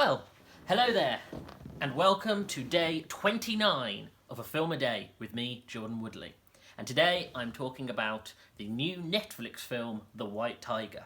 Well, hello there, and welcome to day 29 of A Film a Day with me, Jordan Woodley. And today I'm talking about the new Netflix film, The White Tiger.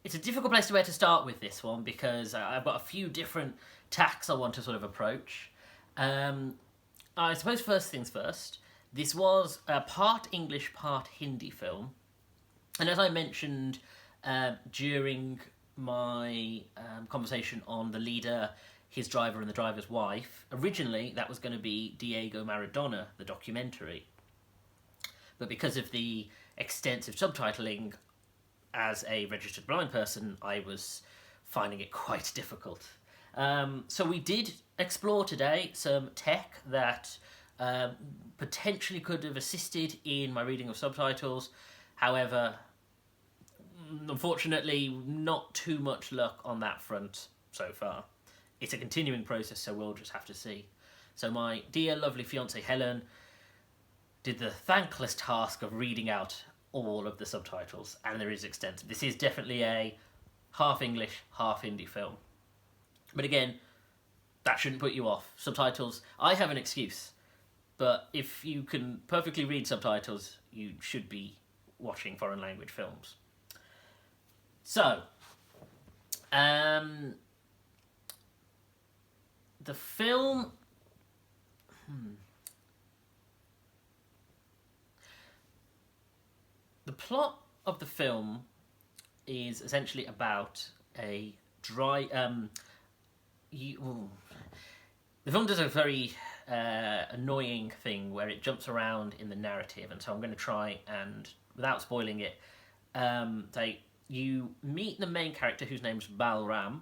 It's a difficult place to where to start with this one because I've got a few different tacks I want to sort of approach. I suppose first things first, this was a part English, part Hindi film. And as I mentioned during my conversation on The Leader, His Driver and the Driver's Wife, originally that was going to be Diego Maradona, the documentary. But because of the extensive subtitling, as a registered blind person, I was finding it quite difficult. So we did explore today some tech that potentially could have assisted in my reading of subtitles. However, unfortunately, not too much luck on that front so far. It's a continuing process, so we'll just have to see. So my dear, lovely fiancée Helen did the thankless task of reading out all of the subtitles, and there is extensive. This is definitely a half English, half Hindi film. But again, that shouldn't put you off. Subtitles, I have an excuse, but if you can perfectly read subtitles, you should be watching foreign language films. So, the film... The plot of the film is essentially about a dry... The film does a very annoying thing where it jumps around in the narrative, and so I'm going to try and, without spoiling it, say you meet the main character whose name's Balram,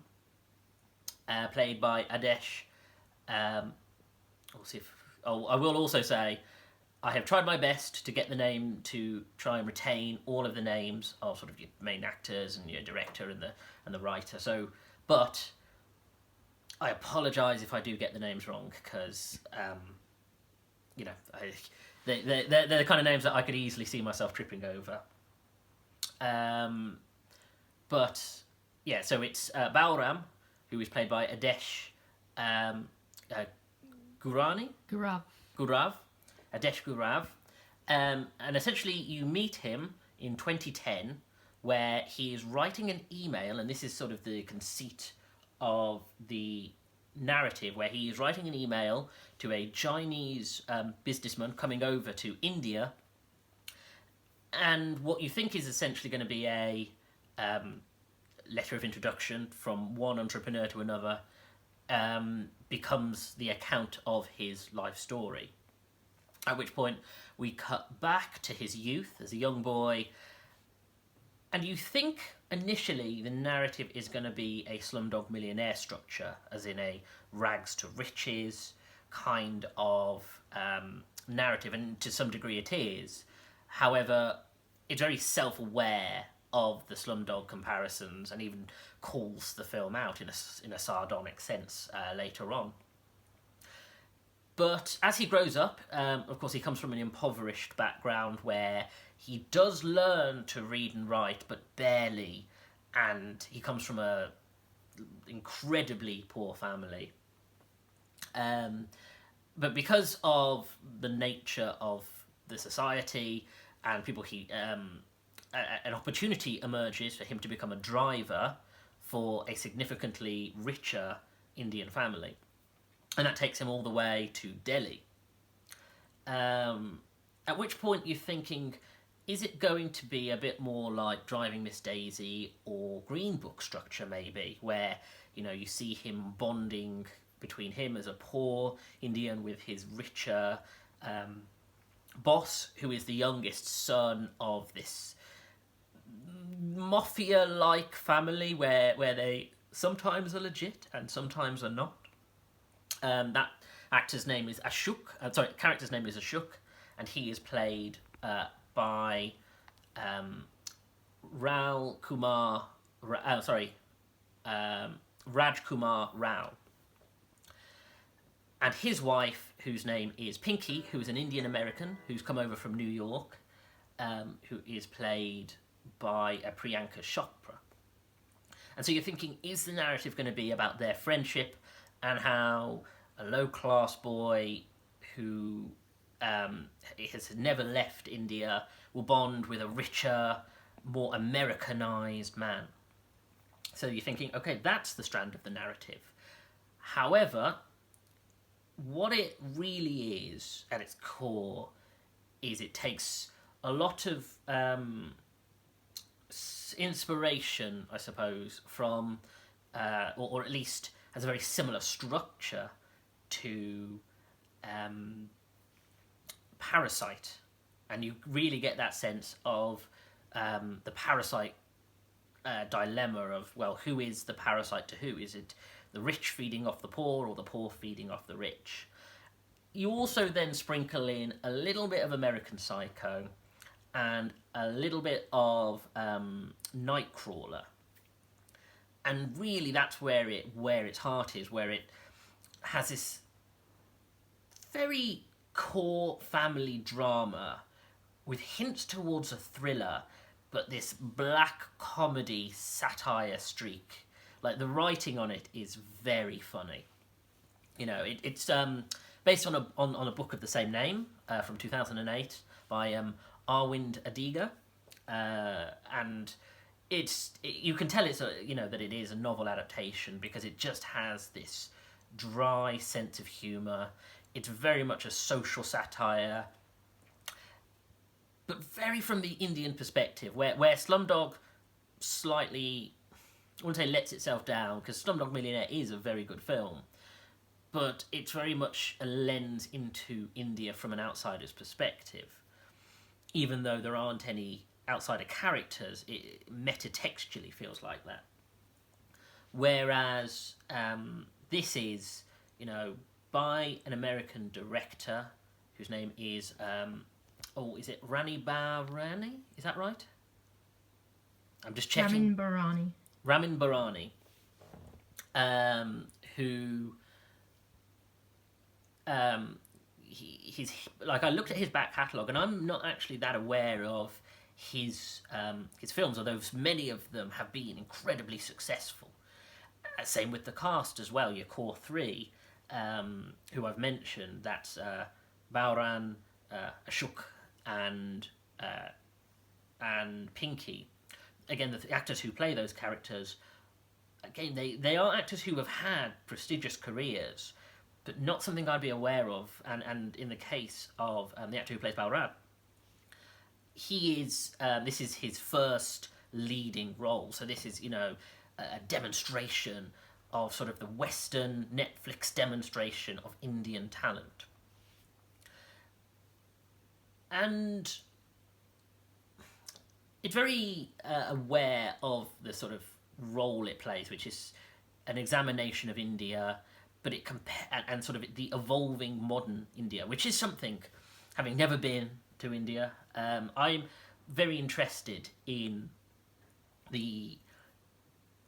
played by Adesh. I will also say I have tried my best to get the name to try and retain all of the names of sort of your main actors and your director and the writer. So, but I apologise if I do get the names wrong because they're the kind of names that I could easily see myself tripping over. But yeah, so it's Balram, who is played by Adesh Gurav. Adesh Gurav, and essentially you meet him in 2010 where he is writing an email, and this is sort of the conceit of the narrative, where he is writing an email to a Chinese businessman coming over to India, and what you think is essentially going to be a letter of introduction from one entrepreneur to another becomes the account of his life story. At which point we cut back to his youth as a young boy, and you think initially the narrative is going to be a Slumdog Millionaire structure, as in a rags to riches kind of narrative, and to some degree it is. However, it's very self-aware of the Slumdog comparisons and even calls the film out in a sardonic sense later on. But as he grows up, of course he comes from an impoverished background where he does learn to read and write, but barely, and he comes from a incredibly poor family. But because of the nature of the society and people, an opportunity emerges for him to become a driver for a significantly richer Indian family. And that takes him all the way to Delhi. At which point you're thinking, is it going to be a bit more like Driving Miss Daisy or Green Book structure maybe, where you see him bonding between him as a poor Indian with his richer boss, who is the youngest son of this mafia-like family where they sometimes are legit and sometimes are not. That character's name is Ashok, and he is played by Raj Kumar Rao. And his wife, whose name is Pinky, who is an Indian American who's come over from New York, who is played by Priyanka Chopra. And so you're thinking, is the narrative going to be about their friendship and how a low-class boy who has never left India will bond with a richer, more Americanized man? So you're thinking, okay, that's the strand of the narrative. However, what it really is at its core is it takes a lot of inspiration, I suppose, from, or at least has a very similar structure to Parasite. And you really get that sense of the Parasite dilemma of, well, who is the parasite to who? Is it the rich feeding off the poor or the poor feeding off the rich? You also then sprinkle in a little bit of American Psycho and a little bit of Nightcrawler. And really that's where its heart is, where it has this very core family drama with hints towards a thriller, but this black comedy satire streak. Like, the writing on it is very funny. You know, it's based on a book of the same name from 2008 by Arvind Adiga, and you can tell it's that it is a novel adaptation because it just has this dry sense of humour. It's very much a social satire, but very from the Indian perspective, where Slumdog slightly, I wouldn't say lets itself down, because Slumdog Millionaire is a very good film, but it's very much a lens into India from an outsider's perspective. Even though there aren't any outsider characters, it metatextually feels like that. Whereas this is, by an American director whose name is, is it Rani Barani? Is that right? I'm just checking. Ramin Barani. Who... he's like, I looked at his back catalogue, and I'm not actually that aware of his films, although many of them have been incredibly successful. Same with the cast as well. Your core three, who I've mentioned, that's Bauran, Ashok, and Pinky. Again, the actors who play those characters, again, they are actors who have had prestigious careers, but not something I'd be aware of. And in the case of the actor who plays Balram, this is his first leading role. So this is, a demonstration of sort of the Western Netflix demonstration of Indian talent. And it's very aware of the sort of role it plays, which is an examination of India, but and sort of the evolving modern India, which is something, having never been to India, I'm very interested in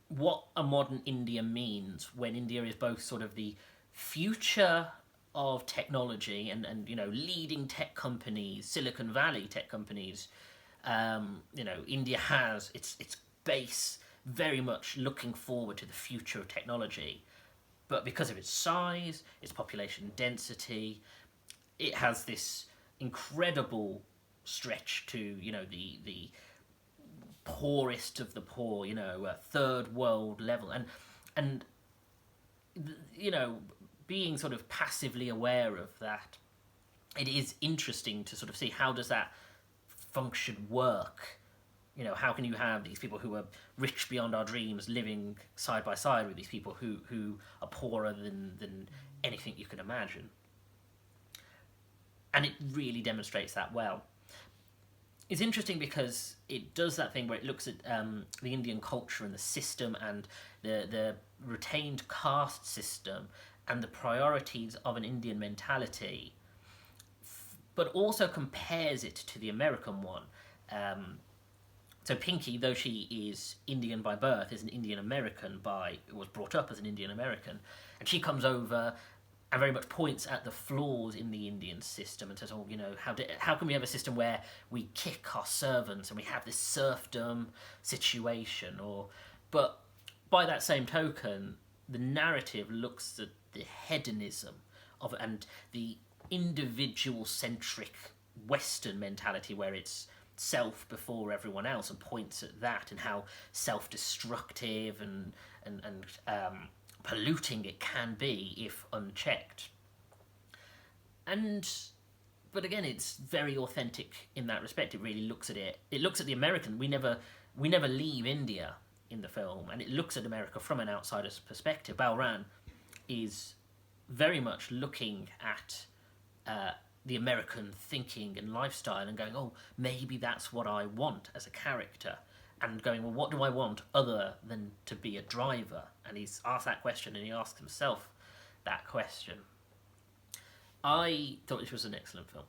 what a modern India means when India is both sort of the future of technology and leading tech companies, Silicon Valley tech companies. India has its base very much looking forward to the future of technology, but because of its size, its population density, it has this incredible stretch to the poorest of the poor, a third world level, and being sort of passively aware of that, it is interesting to sort of see how does that function work. How can you have these people who are rich beyond our dreams living side by side with these people who are poorer than anything you can imagine? And it really demonstrates that well. It's interesting because it does that thing where it looks at the Indian culture and the system and the retained caste system and the priorities of an Indian mentality, but also compares it to the American one. So Pinky, though she is Indian by birth, is an Indian American was brought up as an Indian American, and she comes over and very much points at the flaws in the Indian system and says, how can we have a system where we kick our servants and we have this serfdom situation? But by that same token, the narrative looks at the hedonism of it and the individual-centric Western mentality where it's self before everyone else, and points at that and how self-destructive and polluting it can be if unchecked. But again, it's very authentic in that respect. It really looks at it. It looks at the American. We never leave India in the film, and it looks at America from an outsider's perspective. Balran is very much looking at the American thinking and lifestyle and going, oh, maybe that's what I want as a character, and going, well, what do I want other than to be a driver? And he's asked that question, and he asks himself that question. I thought this was an excellent film.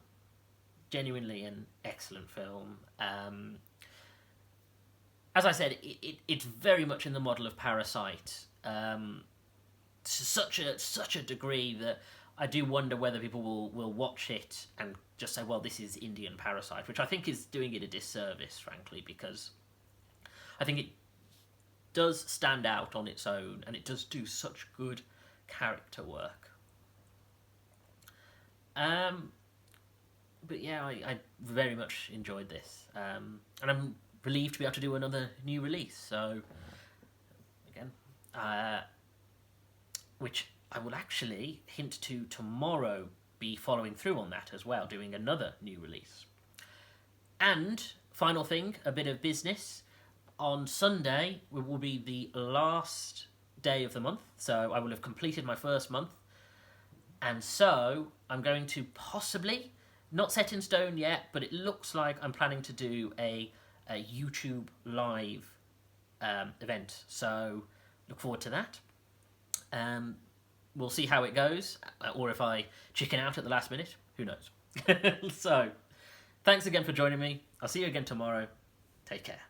Genuinely an excellent film. As I said, it's very much in the model of Parasite. To such a degree that I do wonder whether people will watch it and just say, well, this is Indian Parasite, which I think is doing it a disservice, frankly, because I think it does stand out on its own, and it does do such good character work. But yeah, I very much enjoyed this, and I'm relieved to be able to do another new release. So again, which I will actually hint to tomorrow, be following through on that as well, doing another new release. And final thing, a bit of business. On Sunday will be the last day of the month, so I will have completed my first month. And so I'm going to possibly, not set in stone yet, but it looks like I'm planning to do a YouTube live event. So look forward to that. We'll see how it goes, or if I chicken out at the last minute, who knows. So, thanks again for joining me. I'll see you again tomorrow. Take care.